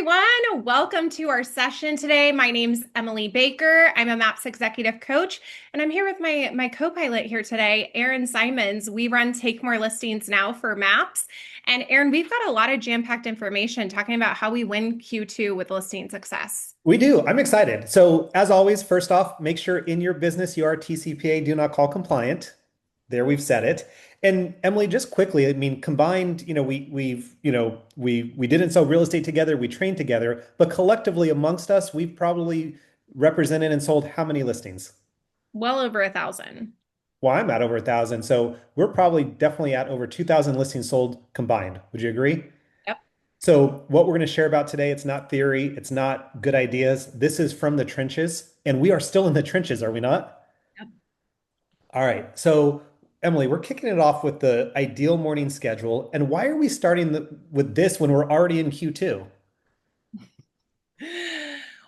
everyone. Welcome to our session today. My name's Emily Baker. I'm a MAPS executive coach, and I'm here with my co-pilot here today, Aaron Simons. We run Take More Listings Now for MAPS. And Aaron, we've got a lot of jam-packed information talking about how we win Q2 with listing success. We do. I'm excited. So, as always, first off, make sure in your business you are TCPA, do not call compliant. There, we've said it. And Emily, just quickly, I mean, combined, we didn't sell real estate together, we trained together, but collectively amongst us, we've probably represented and sold how many listings? Well over 1,000. Well, I'm at over 1,000. So we're probably definitely at over 2,000 listings sold combined. Would you agree? Yep. So, what we're going to share about today, it's not theory, it's not good ideas. This is from the trenches, and we are still in the trenches, are we not? Yep. All right. So, Emily, we're kicking it off with the ideal morning schedule. And why are we starting with this when we're already in Q2?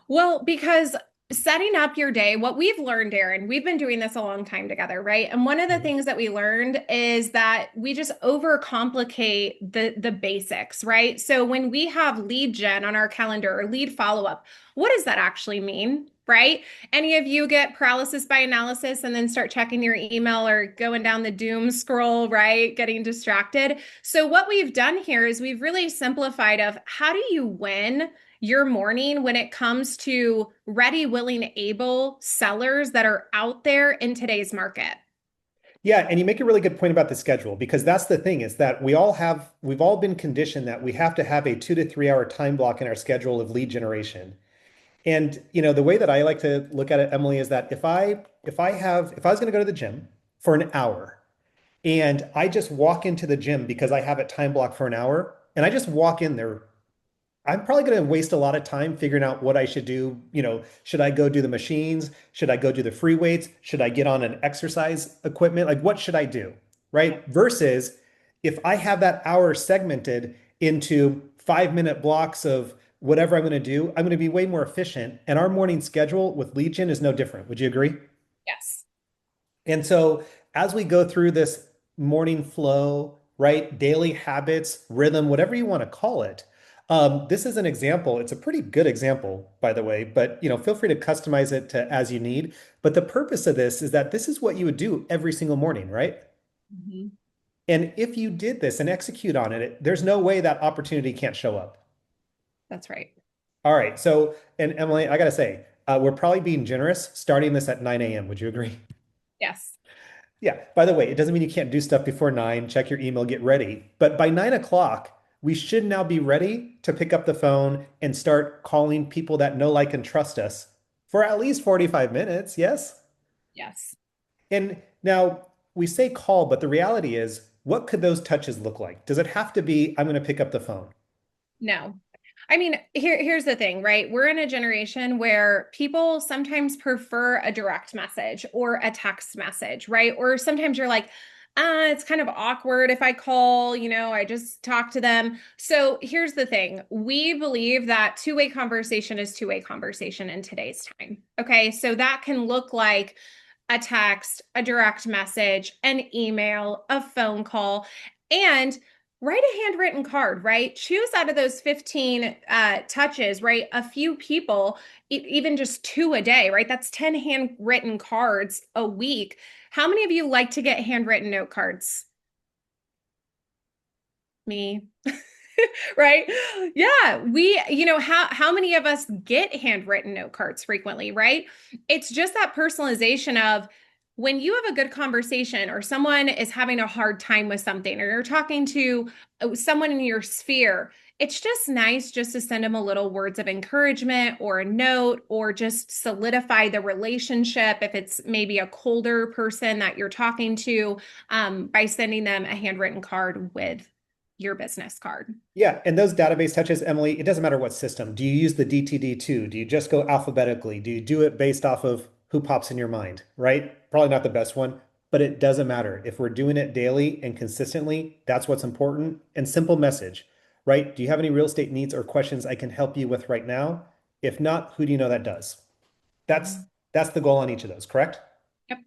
Well, because setting up your day, what we've learned, Aaron, we've been doing this a long time together, right? And one of the things that we learned is that we just overcomplicate the basics, right? So when we have lead gen on our calendar or lead follow-up, what does that actually mean? Right? Any of you get paralysis by analysis and then start checking your email or going down the doom scroll, right? Getting distracted. So what we've done here is we've really simplified of how do you win your morning when it comes to ready, willing, able sellers that are out there in today's market. Yeah, and you make a really good point about the schedule because that's the thing is that we've all been conditioned that we have to have a 2 to 3 hour time block in our schedule of lead generation. And the way that I like to look at it, Emily, is that if I was going to go to the gym for an hour and I just walk into the gym because I have it time blocked for an hour and I just walk in there, I'm probably going to waste a lot of time figuring out what I should do. Should I go do the machines? Should I go do the free weights? Should I get on an exercise equipment? Like, what should I do? Right? Versus if I have that hour segmented into 5 minute blocks of whatever I'm going to do, I'm going to be way more efficient. And our morning schedule with Legion is no different. Would you agree? Yes. And so as we go through this morning flow, right, daily habits, rhythm, whatever you want to call it, this is an example. It's a pretty good example, by the way, but feel free to customize it to as you need. But the purpose of this is that this is what you would do every single morning, right? Mhm. And if you did this and execute on it, there's no way that opportunity can't show up. That's right. All right. So, and Emily, I gotta say, we're probably being generous starting this at 9 a.m. Would you agree? Yes. Yeah. By the way, it doesn't mean you can't do stuff before 9, check your email, get ready. But by 9 o'clock, we should now be ready to pick up the phone and start calling people that know, like, and trust us for at least 45 minutes. Yes. Yes. And now we say call, but the reality is, what could those touches look like? Does it have to be, I'm going to pick up the phone? No. I mean, here's the thing, right? We're in a generation where people sometimes prefer a direct message or a text message, right? Or sometimes you're like, it's kind of awkward if I call, I just talk to them. So here's the thing. We believe that two-way conversation is two-way conversation in today's time. Okay. So that can look like a text, a direct message, an email, a phone call, and write a handwritten card, right? Choose out of those 15 touches, right? A few people, even just two a day, right? That's 10 handwritten cards a week. How many of you like to get handwritten note cards? Me. Right? Yeah, how many of us get handwritten note cards frequently, right? It's just that personalization of when you have a good conversation or someone is having a hard time with something or you're talking to someone in your sphere, it's just nice just to send them a little words of encouragement or a note or just solidify the relationship if it's maybe a colder person that you're talking to by sending them a handwritten card with your business card. Yeah, and those database touches, Emily, it doesn't matter what system. Do you use the DTD2? Do you just go alphabetically? Do you do it based off of who pops in your mind, right? Probably not the best one, but it doesn't matter. If we're doing it daily and consistently, that's what's important. And simple message, right? Do you have any real estate needs or questions I can help you with right now? If not, who do you know that does? That's Mhm. that's the goal on each of those, correct? Yep.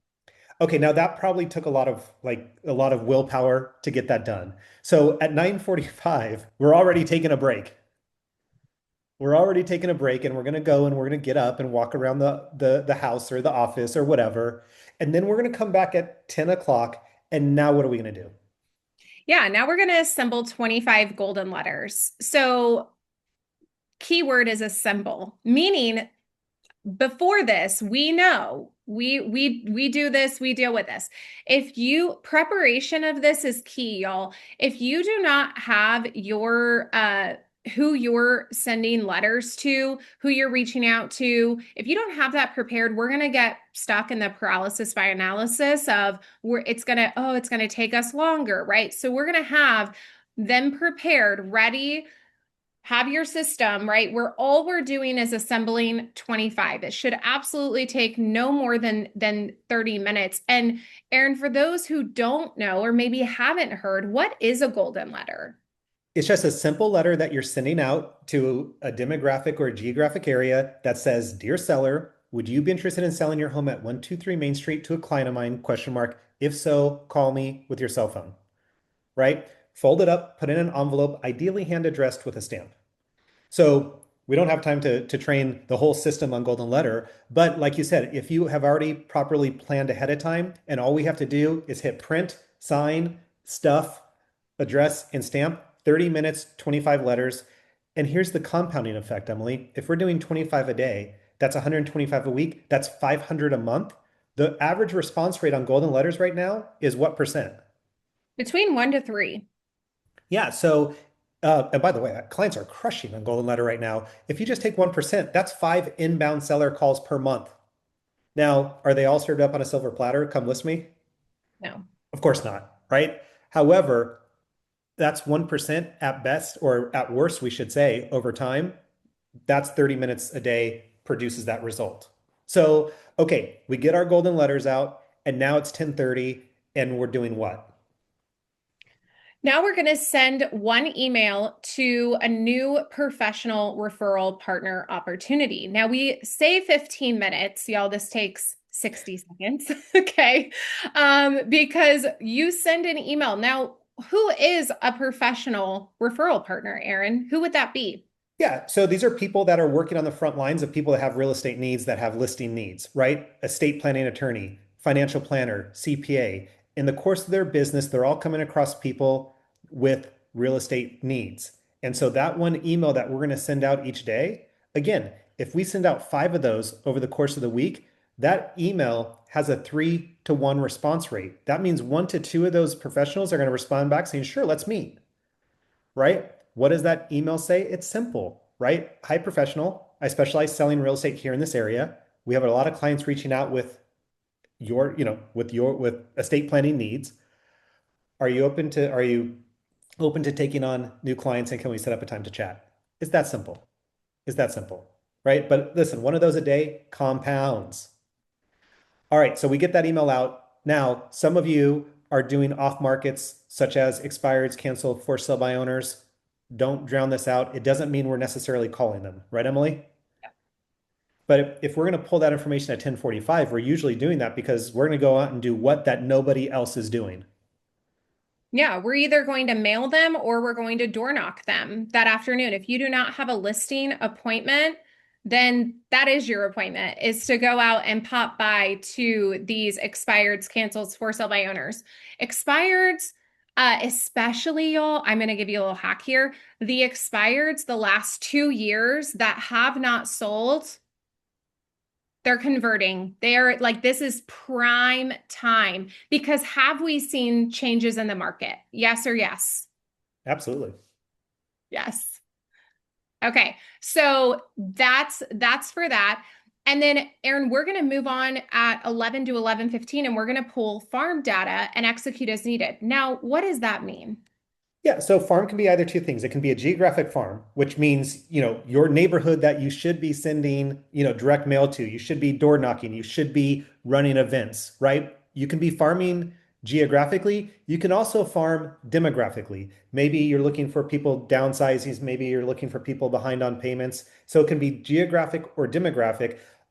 Okay, now that probably took a lot of willpower to get that done. So at 9:45, we're already taking a break. We're already taking a break and we're going to go and we're going to get up and walk around the house or the office or whatever. And then we're going to come back at 10 o'clock. And now what are we going to do? Yeah, now we're going to assemble 25 golden letters. So, keyword is assemble, meaning before this, we know we do this, we deal with this. If you preparation of this is key, y'all. If you do not have your who you're sending letters to, who you're reaching out to, if you don't have that prepared, we're going to get stuck in the paralysis by analysis of where it's going to take us longer, right? So we're going to have them prepared, ready, have your system, right? Where all we're doing is assembling 25. It should absolutely take no more than 30 minutes. And Aaron, for those who don't know or maybe haven't heard, what is a golden letter? It's just a simple letter that you're sending out to a demographic or a geographic area that says, "Dear seller, would you be interested in selling your home at 123 Main Street to a client of mine? Question mark. If so, call me with your cell phone." Right? Fold it up, put it in an envelope, ideally hand addressed with a stamp. So we don't have time to train the whole system on Golden Letter. But like you said, if you have already properly planned ahead of time and all we have to do is hit print, sign, stuff, address, and stamp, 30 minutes, 25 letters. And here's the compounding effect, Emily. If we're doing 25 a day, that's 125 a week, that's 500 a month. The average response rate on Golden Letters right now is what percent? Between 1 to 3. Yeah. So, and by the way, clients are crushing on Golden Letter right now. If you just take 1%, that's 5 inbound seller calls per month. Now, are they all served up on a silver platter? Come list me? No. Of course not, right? However, that's 1% at best, or at worst, we should say, over time. That's 30 minutes a day produces that result. So, okay, we get our golden letters out, and now it's 10:30, and we're doing what? Now we're going to send one email to a new professional referral partner opportunity. Now we say 15 minutes, y'all. This takes 60 seconds, okay? Because you send an email. Now, who is a professional referral partner, Aaron? Who would that be? Yeah, so these are people that are working on the front lines of people that have real estate needs, that have listing needs, right? Estate planning attorney, financial planner, CPA. In the course of their business, they're all coming across people with real estate needs. And so that one email that we're going to send out each day, again, if we send out 5 of those over the course of the week, that email has a 3-to-1 response rate. That means 1 to 2 of those professionals are going to respond back saying, sure, let's meet, right? What does that email say? It's simple, right? Hi, professional. I specialize selling real estate here in this area. We have a lot of clients reaching out with with estate planning needs. Are you open to taking on new clients, and can we set up a time to chat? It's that simple. It's that simple, right? But listen, one of those a day compounds. All right, so we get that email out. Now, some of you are doing off markets such as expireds, canceled, for sale by owners. Don't drown this out. It doesn't mean we're necessarily calling them, right, Emily? But if we're going to pull that information at 10:45, we're usually doing that because we're going to go out and do what that nobody else is doing. Yeah, we're either going to mail them or we're going to door knock them that afternoon. If you do not have a listing appointment, then that is your appointment, is to go out and pop by to these expireds, cancels, for sale by owners. Expireds, especially y'all, I'm going to give you a little hack here. The expireds the last 2 years that have not sold, they're converting. They're like, this is prime time because have we seen changes in the market? Yes or yes? Absolutely. Yes. Okay. So that's for that. And then Aaron, we're going to move on at 11 to 11:15 and we're going to pull farm data and execute as needed. Now, what does that mean? Yeah, so farm can be either two things. It can be a geographic farm, which means, your neighborhood that you should be sending, direct mail to. You should be door knocking. You should be running events, right? You can be farming geographically. You can also farm demographically. Maybe you're looking for people downsizing. Maybe you're looking for people behind on payments. So it can be geographic or demographic.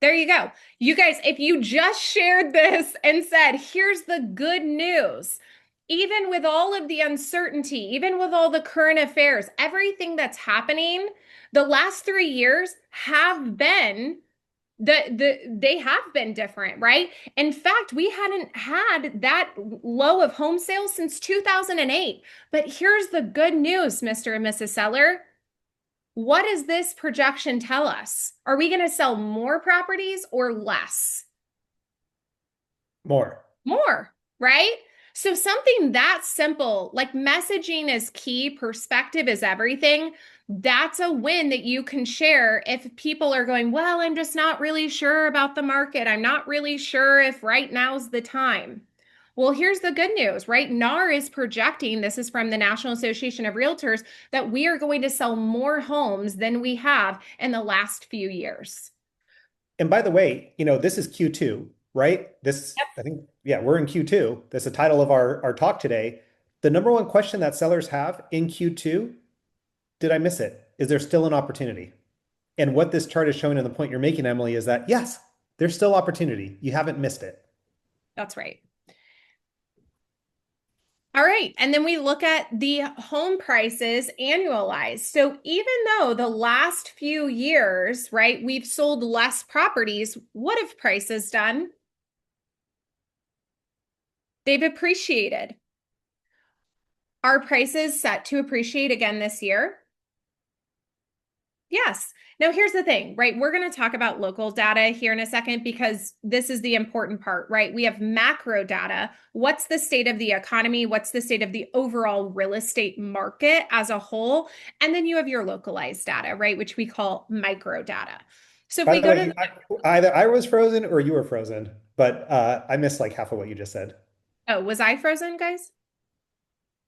There you go. You guys, if you just shared this and said, here's the good news, even with all of the uncertainty, even with all the current affairs, everything that's happening, the last 3 years have been they have been different, right? In fact, we hadn't had that low of home sales since 2008. But here's the good news, Mr. and Mrs. Seller. What does this projection tell us? Are we going to sell more properties or less? More. More, right? So something that simple, like messaging is key, perspective is everything. That's a win that you can share if people are going, well, I'm just not really sure about the market. I'm not really sure if right now's the time. Well, here's the good news, right? NAR is projecting, this is from the National Association of Realtors, that we are going to sell more homes than we have in the last few years. And by the way, this is Q2, right? This, I think, yeah, we're in Q2. That's the title of our talk today. The number one question that sellers have in Q2, did I miss it? Is there still an opportunity? And what this chart is showing and the point you're making, Emily, is that yes, there's still opportunity. You haven't missed it. That's right. All right. And then we look at the home prices annualized. So even though the last few years, right, we've sold less properties, what have prices done? They've appreciated. Are prices set to appreciate again this year? Yes. Now, here's the thing, right? We're going to talk about local data here in a second because this is the important part, right? We have macro data. What's the state of the economy? What's the state of the overall real estate market as a whole? And then you have your localized data, right? Which we call micro data. So if By we the go to way, either I was frozen or you were frozen, but I missed like half of what you just said. oh, was I frozen, guys?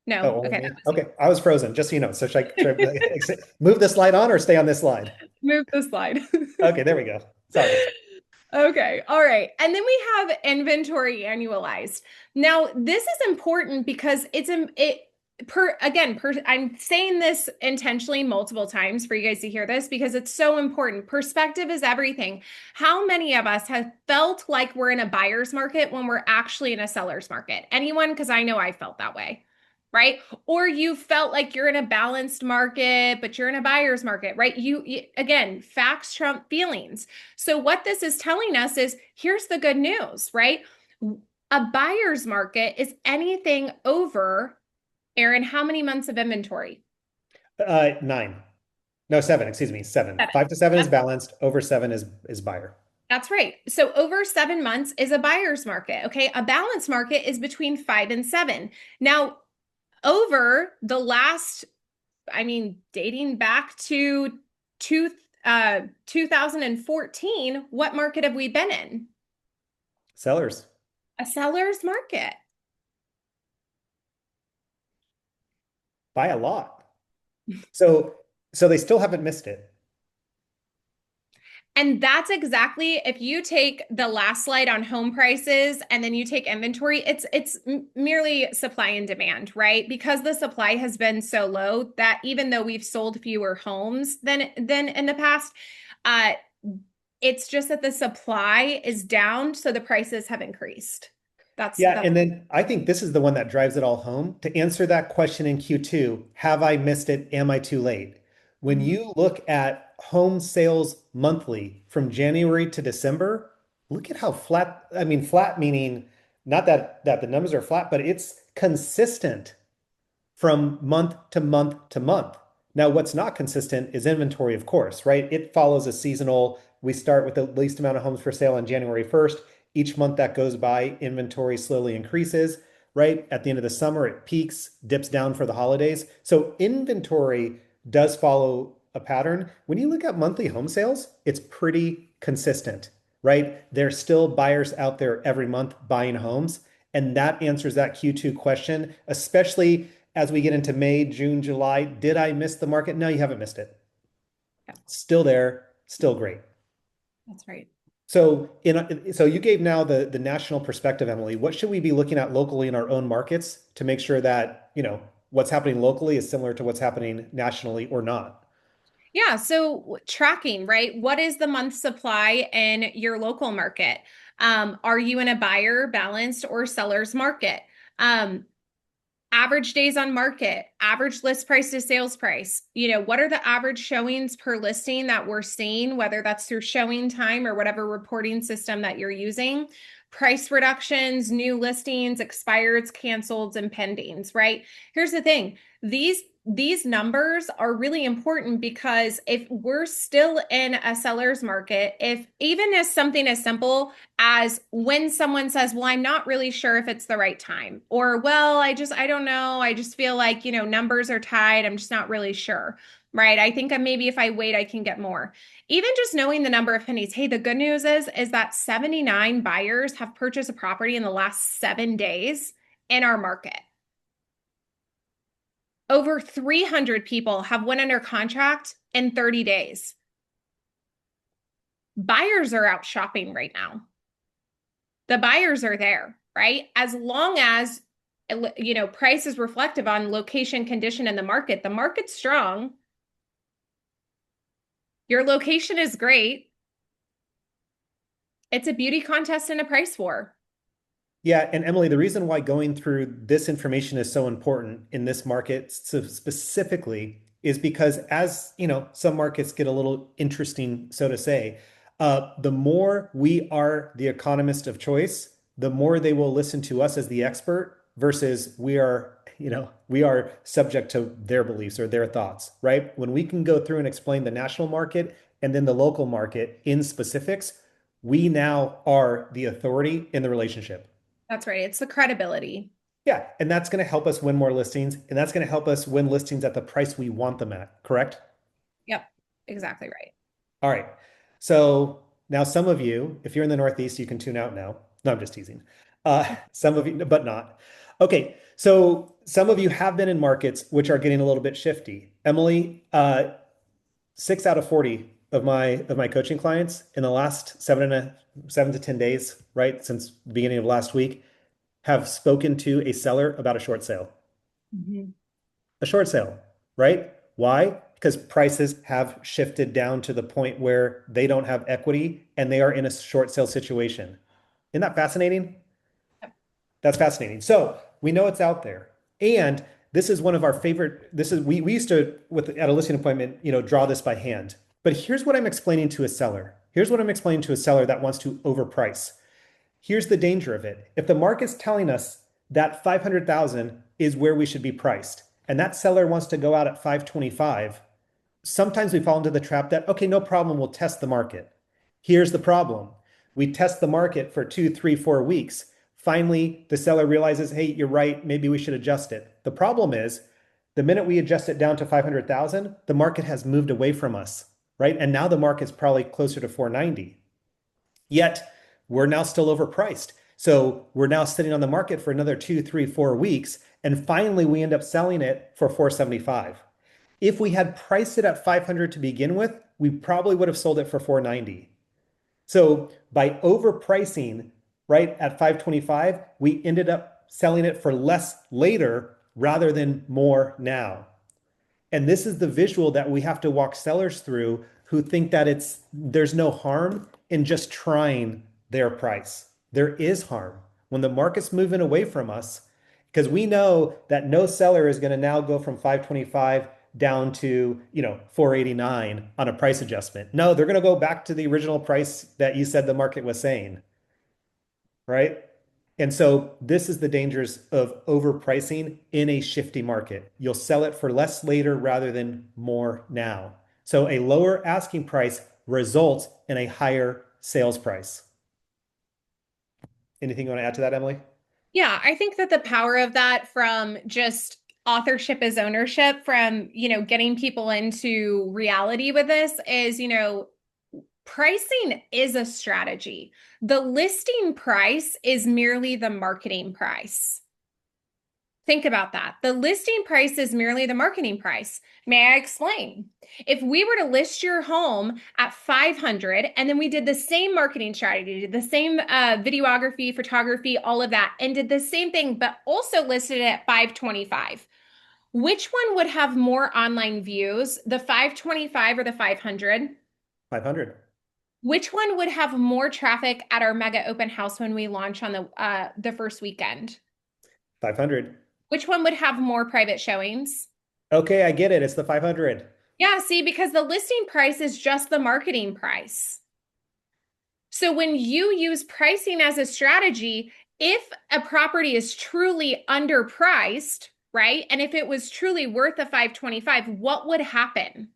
No. Oh, only Okay, that me? was Okay, I was frozen, just so you know. So should I move the slide on or stay on this slide? you. Move the slide. Okay, there we go. Sorry. Okay. All right. And then we have inventory annualized. Now, this is important because I'm saying this intentionally multiple times for you guys to hear this because it's so important. Perspective is everything. How many of us have felt like we're in a buyer's market when we're actually in a seller's market? Anyone? Because I know I felt that way. Right? Or you felt like you're in a balanced market, but you're in a buyer's market, right? Again, facts trump feelings. So, what this is telling us is here's the good news, right? A buyer's market is anything over, Aaron, how many months of inventory? 9. No, 7, excuse me, 7. 7. 5 to 7 is Yep, balanced, over 7 is buyer. that's right. So, over 7 months is a buyer's market. Okay. A balanced market is between 5 and 7. Now, over the last, I mean, dating back to two, 2014, what market have we been in? Sellers A seller's market. buy a lot. So they still haven't missed it. And that's exactly if you take the last slide on home prices and then you take inventory, it's merely supply and demand, right? Because the supply has been so low that even though we've sold fewer homes than in the past, uh, it's just that the supply is down, so the prices have increased. Yeah, That's and then I think this is the one that drives it all home. To answer that question in Q2, have I missed it? Am I too late? When Mhm. you look at home sales monthly from January to December, look at how flat, I mean flat meaning not that the numbers are flat, but it's consistent from month to month to month. Now, what's not consistent is inventory, of course, right? It follows a seasonal. We start with the least amount of homes for sale on January 1st. Each month that goes by, inventory slowly increases, right? At the end of the summer, it peaks, dips down for the holidays. So inventory does follow a pattern. When you look at monthly home sales, it's pretty consistent, right? There's still buyers out there every month buying homes. And that answers that Q2 question, especially as we get into May, June, July. Did I miss the market? No, you haven't missed it. Yeah, Still there, still great. that's right. So you gave now the national perspective, Emily. What should we be looking at locally in our own markets to make sure that, what's happening locally is similar to what's happening nationally or not? Yeah, so tracking, right? What is the month supply in your local market? Are you in a buyer balanced or seller's market? Um, Average days on market, average list price to sales price. What are the average showings per listing that we're seeing, whether that's through showing time or whatever reporting system that you're using? Price reductions, new listings, expireds, canceleds, and pendings, right? Here's the thing. These numbers are really important because if we're still in a seller's market, if even as something as simple as when someone says, well, I'm not really sure if it's the right time, or, well, I don't know. I just feel like, numbers are tied. I'm just not really sure. Right. I think maybe if I wait, I can get more. Even just knowing the number of pennies. Hey, the good news is that 79 buyers have purchased a property in the last 7 days in our market. Over 300 people have went under contract in 30 days. Buyers are out shopping right now. The buyers are there, right? As long as price is reflective on location, condition, and the market's strong. Your location is great. It's a beauty contest and a price war. Yeah, and Emily, the reason why going through this information is so important in this market specifically is because as, some markets get a little interesting, so to say, the more we are the economist of choice, the more they will listen to us as the expert versus we are subject to their beliefs or their thoughts, right? When we can go through and explain the national market and then the local market in specifics, we now are the authority in the relationship. That's right. It's the credibility. Yeah, and that's going to help us win more listings, and that's going to help us win listings at the price we want them at, correct? Yep, exactly right. All right. So now some of you, if you're in the Northeast, you can tune out now. No, I'm just teasing. Some of you, but not. Okay, so some of you have been in markets which are getting a little bit shifty. Emily, 6 out of 40 of my coaching clients in the last 7 to 10 days, right, since the beginning of last week, have spoken to a seller about a short sale. Mhm. A short sale, right? Why? Because prices have shifted down to the point where they don't have equity and they are in a short sale situation. Isn't that fascinating? That's fascinating. So we know it's out there. And this is one of our favorite, this is we used to with at a listing appointment, draw this by hand. But here's what I'm explaining to a seller. Here's what I'm explaining to a seller that wants to overprice. Here's the danger of it. If the market's telling us that 500,000 is where we should be priced, and that seller wants to go out at 525, sometimes we fall into the trap that, okay, no problem, we'll test the market. Here's the problem. We test the market for 2, 3, 4 weeks. Finally, the seller realizes, hey, you're right, maybe we should adjust it. The problem is the minute we adjust it down to 500,000, the market has moved away from us, right? And now the market's probably closer to 490. Yet we're now still overpriced. So we're now sitting on the market for another 2, 3, 4 weeks. And finally, we end up selling it for 475. If we had priced it at 500 to begin with, we probably would have sold it for 490. So by overpricing right at 525, we ended up selling it for less later rather than more now. And this is the visual that we have to walk sellers through who think that there's no harm in just trying their price. There is harm when the market's moving away from us because we know that no seller is going to now go from 525 down to, 489 on a price adjustment. No, they're going to go back to the original price that you said the market was saying, right? And so this is the dangers of overpricing in a shifty market. You'll sell it for less later rather than more now. So a lower asking price results in a higher sales price. Anything you want to add to that, Emily? Yeah, I think that the power of that from just authorship is ownership, from, getting people into reality with this is, pricing is a strategy. The listing price is merely the marketing price. Think about that. The listing price is merely the marketing price. May I explain? If we were to list your home at 500 and then we did the same marketing strategy, did the same videography, photography, all of that, and did the same thing, but also listed it at 525, Which one would have more online views, the 525 or the 500? 500. Which one would have more traffic at our mega open house when we launch on the first weekend? 500. Which one would have more private showings? Okay, I get it. It's the 500. Yeah, see, because the listing price is just the marketing price. So when you use pricing as a strategy, if a property is truly underpriced, right? And if it was truly worth a 525, what would happen?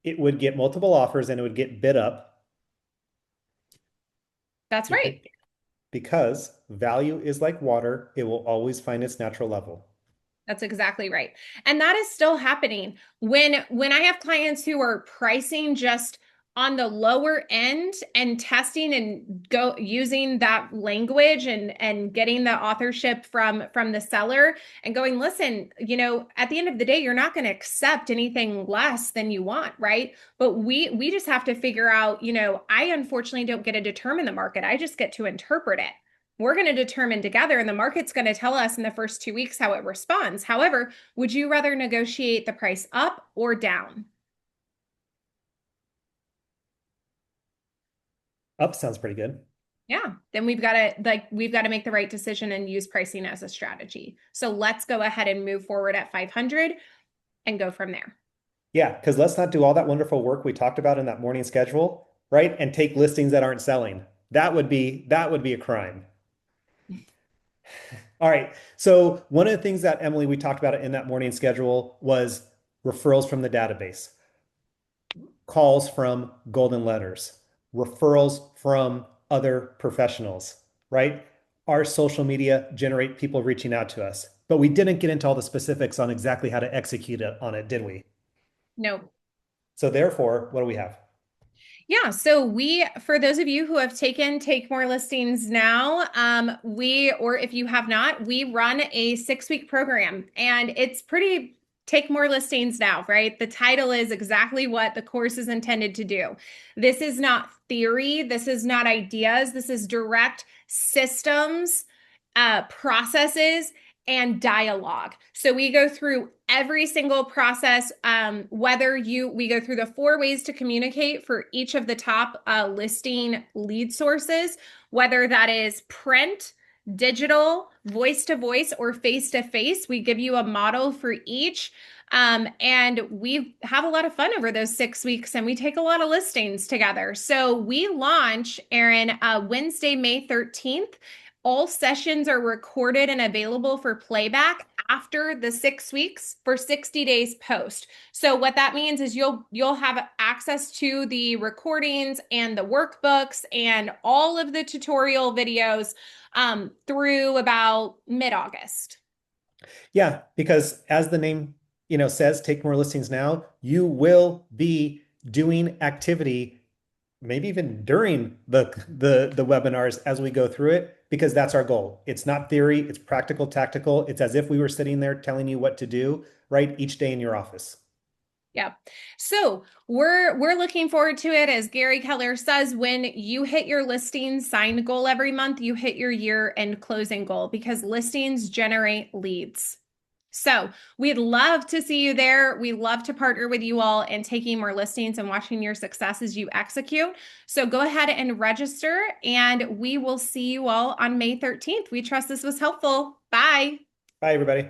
It would get multiple offers and it would get bid up That's because, right. because value is like water, it will always find its natural level. That's exactly right. And that is still happening. When I have clients who are pricing just on the lower end and testing and go using that language and getting the authorship from the seller and going, listen, at the end of the day, you're not going to accept anything less than you want, right? But we just have to figure out, I unfortunately don't get to determine the market. I just get to interpret it. We're going to determine together, and the market's going to tell us in the first 2 weeks how it responds. However, would you rather negotiate the price up or down? Up sounds pretty good. Yeah, then we've got to make the right decision and use pricing as a strategy. So let's go ahead and move forward at 500 and go from there. Yeah, because let's not do all that wonderful work we talked about in that morning schedule, right? And take listings that aren't selling. That would be a crime. All right. So one of the things that Emily, we talked about in that morning schedule was referrals from the database, calls from golden letters, referrals from other professionals, right? Our social media generate people reaching out to us, but we didn't get into all the specifics on exactly how to execute on it, did we? No. So therefore, what do we have? Yeah, so for those of you who have taken Take More Listings Now, or if you have not, we run a 6-week program, and it's pretty Take More Listings Now, right? The title is exactly what the course is intended to do. This is not theory. This is not ideas. This is direct systems, processes, and dialogue. So we go through every single process, we go through the 4 ways to communicate for each of the top listing lead sources, whether that is print, digital, voice to voice, or face to face. We give you a model for each. And we have a lot of fun over those 6 weeks, and we take a lot of listings together. So we launch, Erin, Wednesday, May 13th. All sessions are recorded and available for playback after the 6 weeks for 60 days post. So what that means is you'll have access to the recordings and the workbooks and all of the tutorial videos through about mid-August. Yeah, because as the name, says, take more listings now, you will be doing activity, maybe even during the webinars as we go through it, because that's our goal. It's not theory, it's practical, tactical. It's as if we were sitting there telling you what to do, right, each day in your office. Yeah. So we're looking forward to it. As Gary Keller says, when you hit your listing signed goal every month, you hit your year end closing goal because listings generate leads. So we'd love to see you there. We love to partner with you all in taking more listings and watching your success as you execute. So go ahead and register, and we will see you all on May 13th. We trust this was helpful. Bye. Bye, everybody.